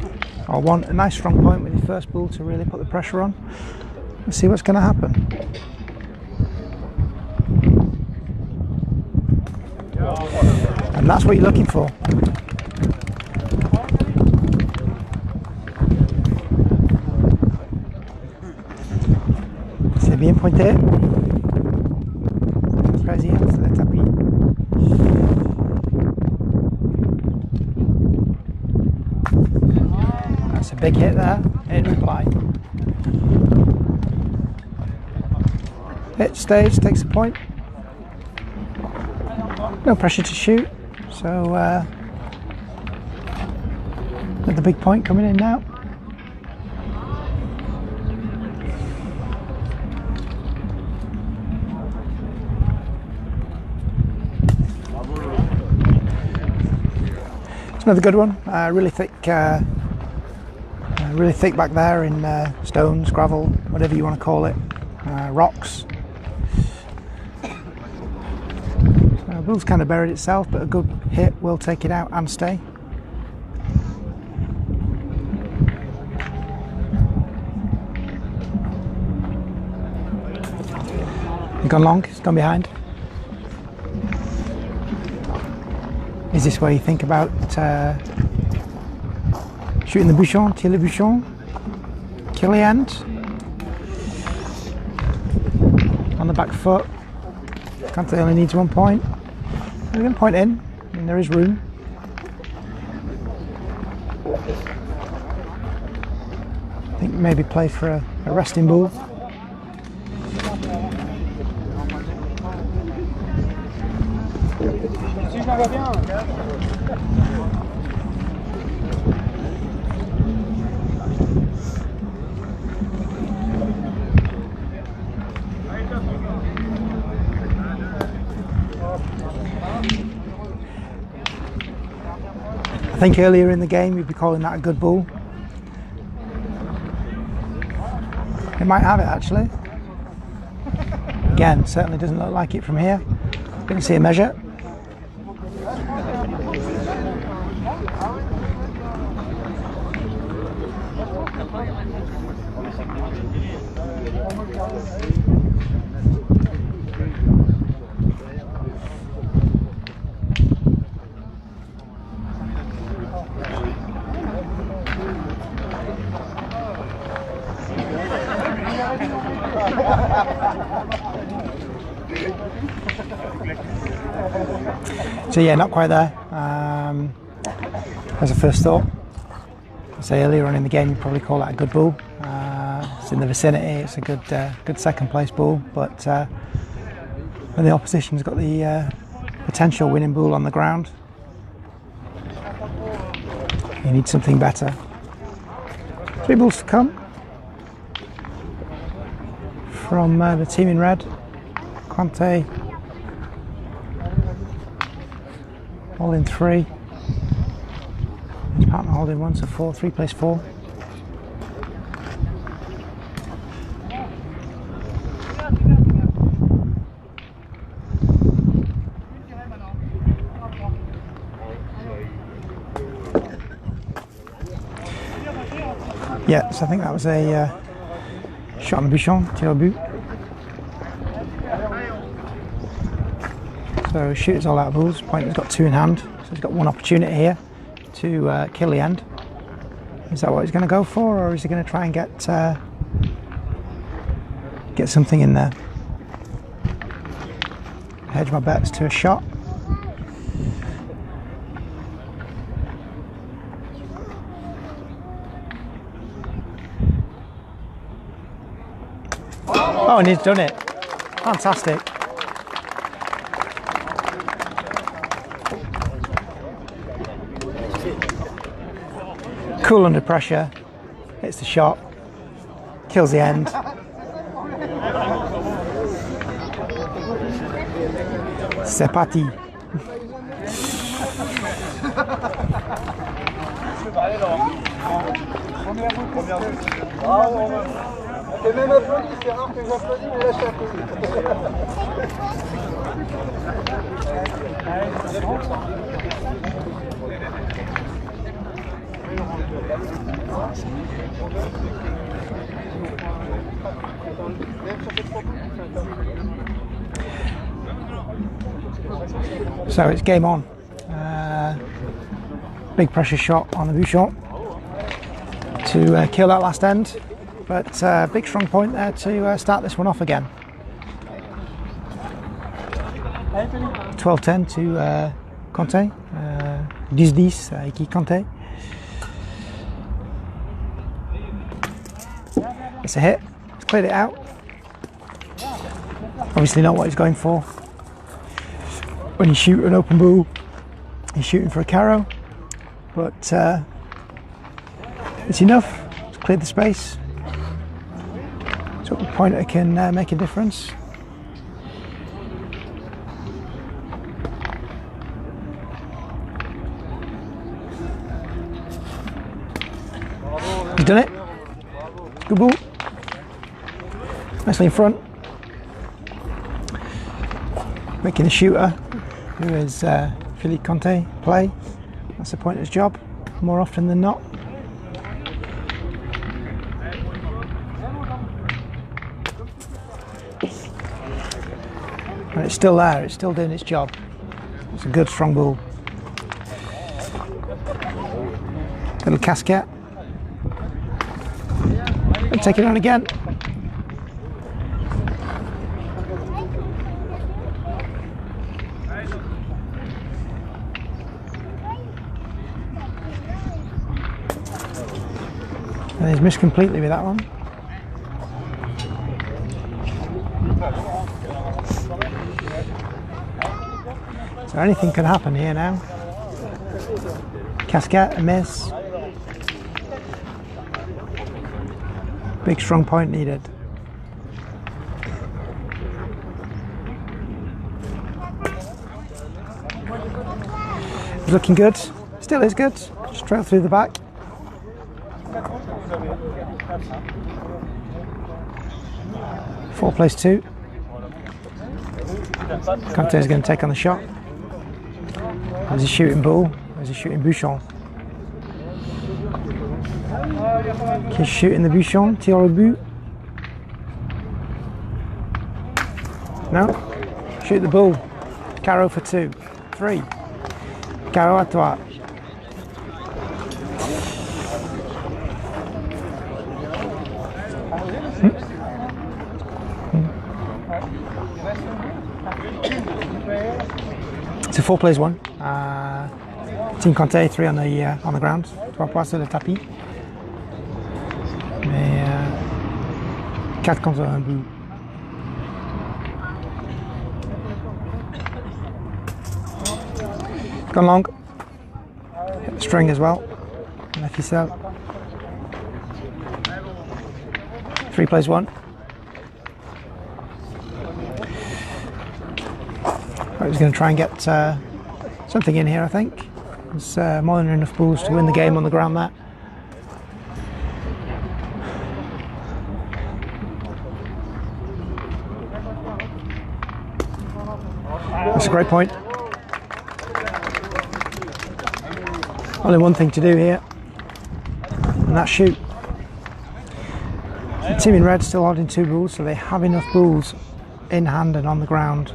[SPEAKER 1] or want a nice strong point with your first bull to really put the pressure on. Let's see what's going to happen. And that's what you're looking for. C'est bien pointé. Président sur le tapis. That's a big hit there, in reply. Hit, stays, takes a point. No pressure to shoot, so with the big point coming in now. It's another good one, really thick back there in stones, gravel, whatever you want to call it, rocks. The bull's kind of buried itself, but a good hit will take it out and stay. It's gone long, it's gone behind. Is this where you think about shooting the bouchon, tirer le bouchon, kill the end? On the back foot, Quintais only needs 1 point. We're going to point in, I mean, there is room. I think maybe play for a resting bull. I think earlier in the game you'd be calling that a good bull. It might have it actually. Again, certainly doesn't look like it from here. You can see a measure. So yeah, not quite there. As a first thought, I say earlier on in the game, you'd probably call that a good bull. It's in the vicinity. It's a good second place bull, but when the opposition's got the potential winning bull on the ground, you need something better. 3 bulls to come from the team in red. Quintais, all in 3. His partner holding 1, so 4. 3 plays 4. Yeah, so I think that was a shot on the bouchon, tir au but. So shooter's all out of bulls. Pointer's got 2 in hand, so he's got 1 opportunity here to kill the end. Is that what he's going to go for, or is he going to try and get something in there? Hedge my bets to a shot. Oh, and he's done it. Fantastic. Cool under pressure. Hits the shot. Kills the end. C'est parti.
[SPEAKER 4] T'es même applaudi, c'est rare que j'applaudis, mais là je t'applaudis.
[SPEAKER 1] So it's game on. Big pressure shot on the bouchon to kill that last end, but big strong point there to start this one off again. 12-10 to Quintais, 10-10 équipe Quintais. It's a hit, he's cleared it out. Obviously not what he's going for. When you shoot an open ball, he's shooting for a carrow, but it's enough. It's cleared the space. So the pointer can make a difference. He's done it. Good ball. Nicely in front. Making the shooter, who is Philippe Quintais, play. That's the pointer's job, more often than not. And it's still there, it's still doing its job. It's a good strong ball. Little casket. And take it on again. And he's missed completely with that one. So anything can happen here now. Casket, a miss. Big strong point needed. It's looking good. Still is good. Just trail through the back. Four plays two. Quintais is going to take on the shot. There's a shooting ball. There's a shooting bouchon. He's shooting the bouchon. Tir au but. No. Shoot the ball. Carreau for two. Three. Carreau à toi. It's a 4 plays 1. Team Quintais, 3 on the ground. 3 points sur le tapis. Mais 4 contre un but. Gone long. Hit the string as well. La ficelle. 3 plays 1. I was going to try and get something in here, I think. There's more than enough balls to win the game on the ground there. That's a great point. Only one thing to do here, and that's shoot. The team in red still holding 2 balls, so they have enough balls in hand and on the ground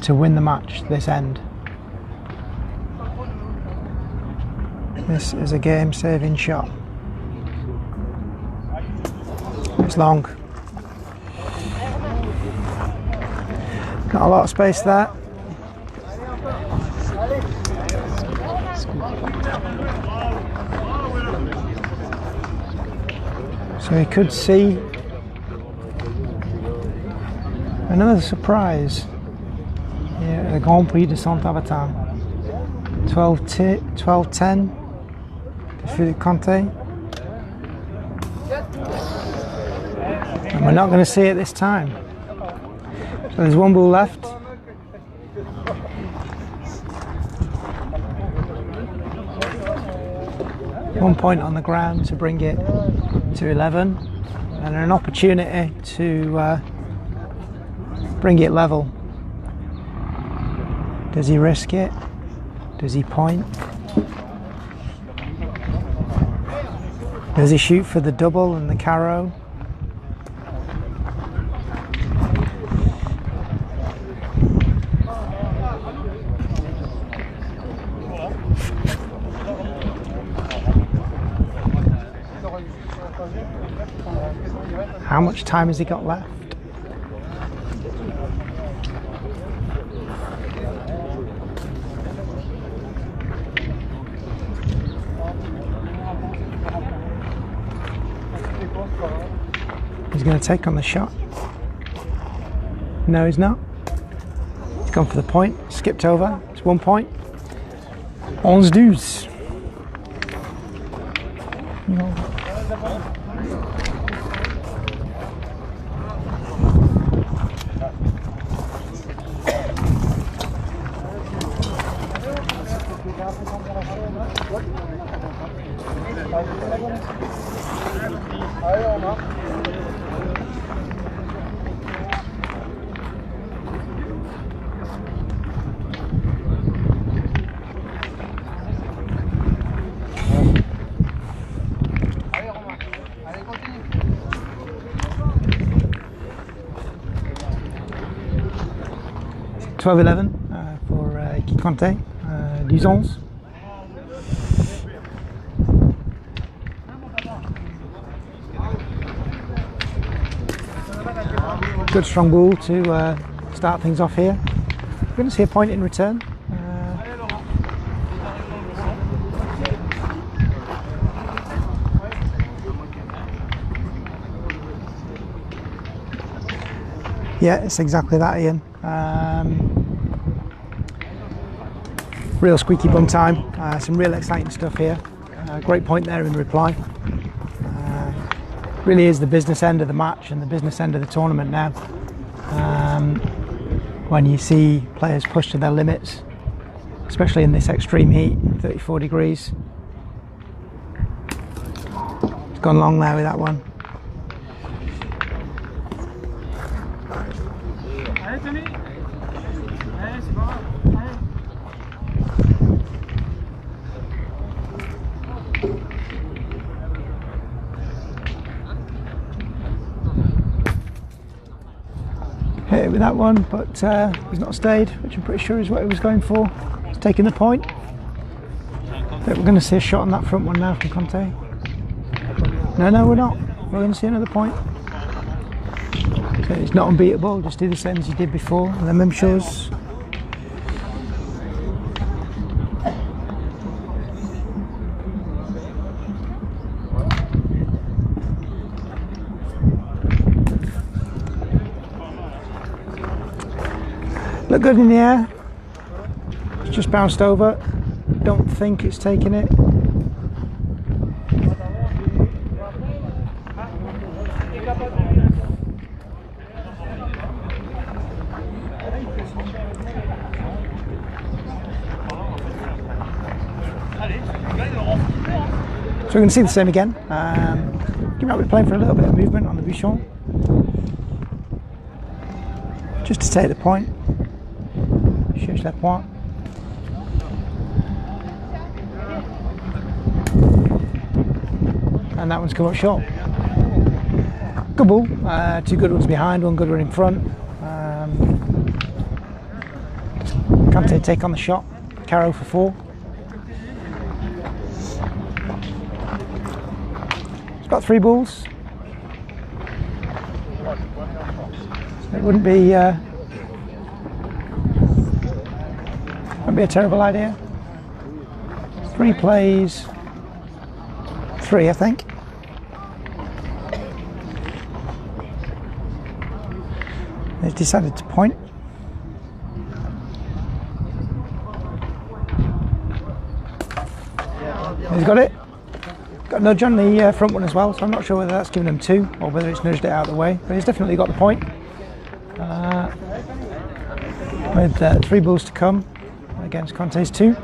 [SPEAKER 1] to win the match this end. This is a game saving shot. It's long. Not a lot of space there. So he could see another surprise here at the Grand Prix de Saint-Avertin. 12-10 to Philippe Quintais. And we're not going to see it this time. So there's one ball left. One point on the ground to bring it to 11, and an opportunity to bring it level. Does he risk it? Does he point? Does he shoot for the double and the carrow? How much time has he got left? He's going to take on the shot. No, he's not. He's gone for the point, skipped over. It's 1 point. 11-12. For Quintais, 10-11. Good strong ball to start things off here. We're going to see a point in return. Yeah, it's exactly that, Ian. Real squeaky bum time. Some real exciting stuff here. Great point there in reply. Really is the business end of the match and the business end of the tournament now. When you see players push to their limits, especially in this extreme heat, 34 degrees. It's gone long there with that one. Hit it with that one, but he's not stayed, which I'm pretty sure is what he was going for. He's taking the point. I think we're going to see a shot on that front one now from Quintais. No, we're not. We're going to see another point. So it's not unbeatable, just do the same as he did before. And then Mim shows. Look good in the air. It's just bounced over. Don't think it's taken it. So we're going to see the same again. You might be playing for a little bit of movement on the bouchon, just to take the point. Cherche la pointe. And that one's come up short. Good ball. Two good ones behind, one good one in front. Quintais take on the shot. Carrow for 4. It's got 3 balls. It wouldn't be a terrible idea. 3 plays, 3 I think. They've decided to point. He's got it. Got a nudge on the front one as well, so I'm not sure whether that's given him 2 or whether it's nudged it out of the way, but he's definitely got the point. With 3 bulls to come against Quintais 2.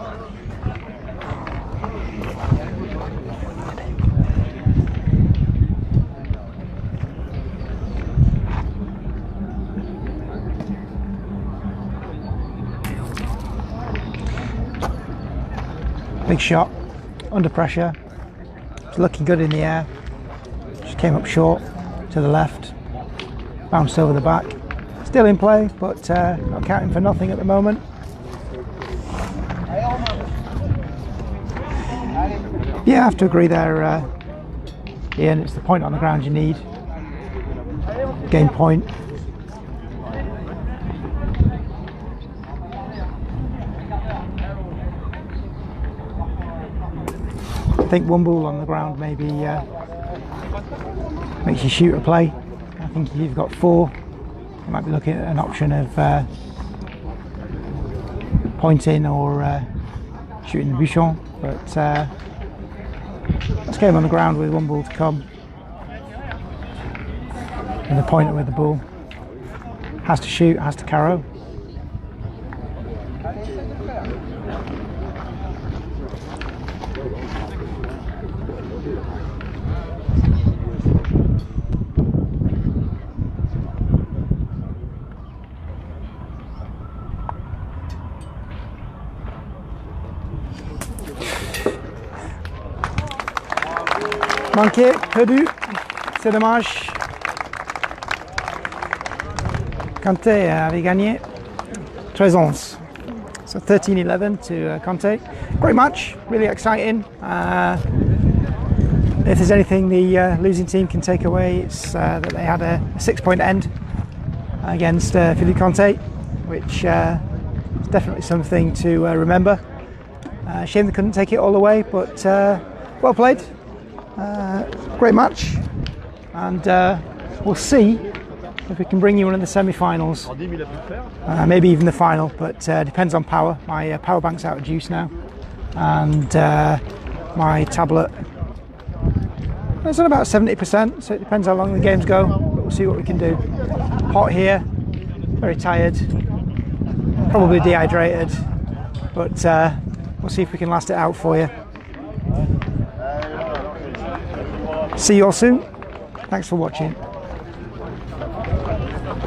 [SPEAKER 1] Big shot, under pressure, it's looking good in the air, just came up short to the left, bounced over the back, still in play but not counting for nothing at the moment. Yeah, I have to agree there, Ian, it's the point on the ground you need, game point. I think 1 bull on the ground maybe makes you shoot a play. I think if you've got 4, you might be looking at an option of pointing or shooting the bouchon, but let's get him on the ground with 1 bull to come. And the pointer with the bull has to shoot, has to carrow. Manqué, perdu, c'est dommage. Quintais avait gagné 13-11. So 13-11 to Quintais. Great match, really exciting. If there's anything the losing team can take away, it's that they had a 6-point end against Philippe Quintais, which is definitely something to remember. Shame they couldn't take it all away, but well played. Great match, and we'll see if we can bring you one of the semi-finals, maybe even the final, but depends on power. My power bank's out of juice now, and my tablet is at about 70%, so it depends how long the games go, but we'll see what we can do. Hot here, very tired, probably dehydrated, but we'll see if we can last it out for you. See you all soon. Thanks for watching.